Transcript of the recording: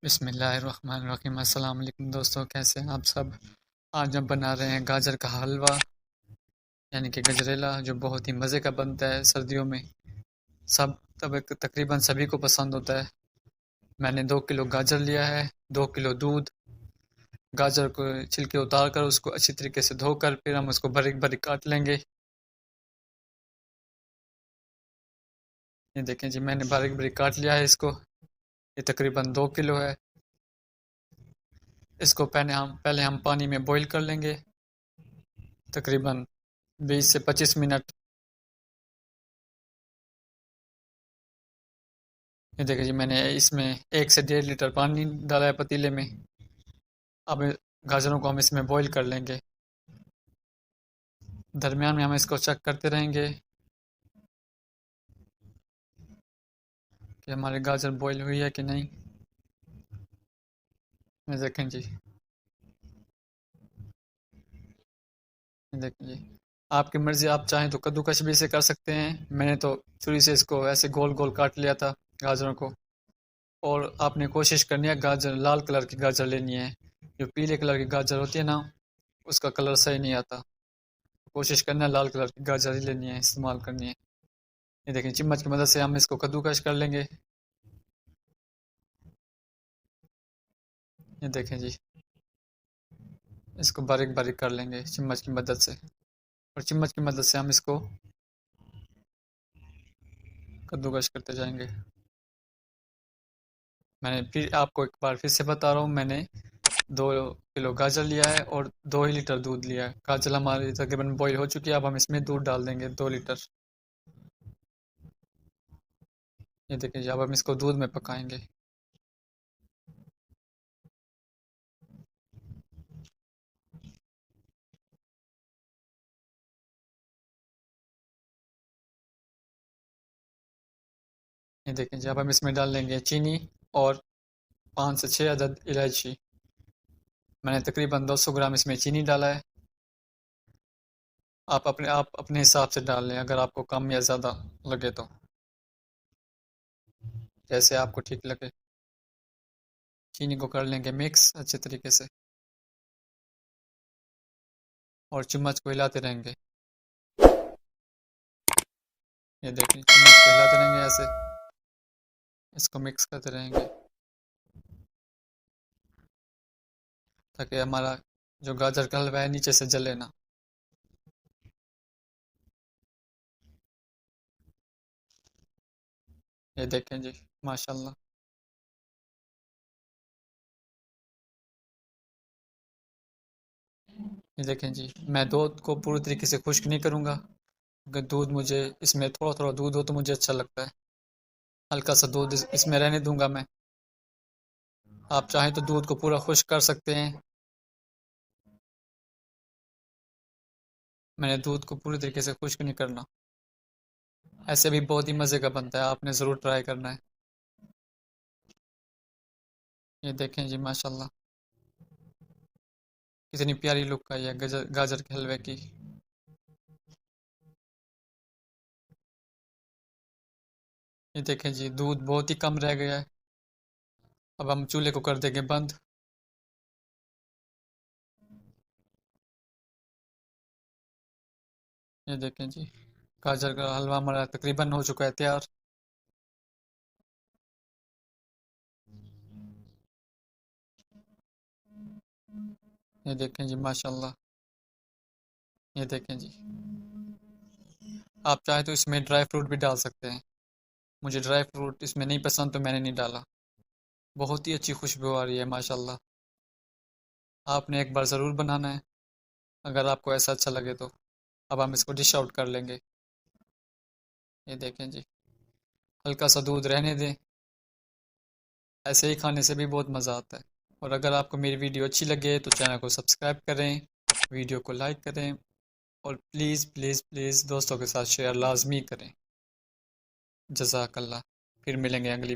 बिस्मिल्लाहिर्रहमानिर्रहीम। अस्सलाम वालेकुम दोस्तों, कैसे हैं आप सब। आज हम बना रहे हैं गाजर का हलवा, यानी कि गजरेला, जो बहुत ही मज़े का बनता है सर्दियों में। सब तब तकरीबन सभी को पसंद होता है। मैंने 2 किलो गाजर लिया है, 2 किलो दूध। गाजर को छिलके उतार कर उसको अच्छी तरीके से धोकर फिर हम उसको बारीक बारीक काट लेंगे। ये देखें जी, मैंने बारीक बारीक काट लिया है इसको। ये तकरीबन 2 किलो है। इसको पहले हम पानी में बॉईल कर लेंगे, तकरीबन 20 से 25 मिनट। ये देखिए जी, मैंने इसमें 1 से 1.5 लीटर पानी डाला है पतीले में। अब गाजरों को हम इसमें बॉईल कर लेंगे। दरमियान में हम इसको चेक करते रहेंगे कि हमारी गाजर बॉईल हुई है कि नहीं। ये देखें जी, ये देखें जी। आपकी मर्ज़ी, आप चाहें तो कद्दूकस भी इसे कर सकते हैं। मैंने तो छुरी से इसको ऐसे गोल गोल काट लिया था गाजरों को। और आपने कोशिश करनी है गाजर लाल कलर की गाजर लेनी है। जो पीले कलर की गाजर होती है ना, उसका कलर सही नहीं आता। कोशिश करना है लाल कलर की गाजर ही लेनी है, इस्तेमाल करनी है। ये देखें, चम्मच की मदद से हम इसको कद्दूकस कर लेंगे। ये देखें जी, इसको बारीक बारीक कर लेंगे चम्मच की मदद से। और चम्मच की मदद से हम इसको कद्दूकस करते जाएंगे। मैंने फिर आपको एक बार फिर से बता रहा हूँ, मैंने 2 किलो गाजर लिया है और 2 ही लीटर दूध लिया है। गाजर हमारी तकरीबन बॉईल हो चुकी है। अब हम इसमें दूध डाल देंगे 2 लीटर। ये देखिए जी, अब हम इसको दूध में पकाएंगे। ये देखिए जी, अब हम इसमें डाल लेंगे चीनी और 5 से 6 अदद इलायची। मैंने तकरीबन 200 ग्राम इसमें चीनी डाला है। आप अपने हिसाब से डाल लें, अगर आपको कम या ज़्यादा लगे तो, जैसे आपको ठीक लगे। चीनी को कर लेंगे मिक्स अच्छे तरीके से और चम्मच को हिलाते रहेंगे। ये देखिए, चम्मच को हिलाते रहेंगे ऐसे, इसको मिक्स करते रहेंगे ताकि हमारा जो गाजर का हलवा है नीचे से जले ना। ये देखें जी, माशाल्लाह। ये देखें जी, मैं दूध को पूरी तरीके से खुश्क नहीं करूँगा। अगर दूध मुझे इसमें थोड़ा थोड़ा दूध हो तो मुझे अच्छा लगता है। हल्का सा दूध इसमें रहने दूंगा मैं। आप चाहें तो दूध को पूरा खुश्क कर सकते हैं। मैंने दूध को पूरी तरीके से खुश्क नहीं करना। ऐसे भी बहुत ही मज़े का बनता है, आपने ज़रूर ट्राई करना है। ये देखें जी, माशाल्लाह, कितनी प्यारी लुक आई है गाजर गाजर के हलवे की। ये देखें जी, दूध बहुत ही कम रह गया है। अब हम चूल्हे को कर देंगे बंद। ये देखें जी, गाजर का हलवा हमारा तकरीबन हो चुका है तैयार। ये देखें जी, माशाल्लाह। ये देखें जी, आप चाहे तो इसमें ड्राई फ्रूट भी डाल सकते हैं। मुझे ड्राई फ्रूट इसमें नहीं पसंद तो मैंने नहीं डाला। बहुत ही अच्छी खुशबू आ रही है माशाल्लाह। आपने एक बार ज़रूर बनाना है, अगर आपको ऐसा अच्छा लगे तो। अब हम इसको डिश आउट कर लेंगे। ये देखें जी, हल्का सा दूध रहने दें। ऐसे ही खाने से भी बहुत मज़ा आता है। और अगर आपको मेरी वीडियो अच्छी लगे तो चैनल को सब्सक्राइब करें, वीडियो को लाइक करें और प्लीज़ प्लीज़ प्लीज़ दोस्तों के साथ शेयर लाजमी करें। जज़ाकल्लाह। फिर मिलेंगे अगली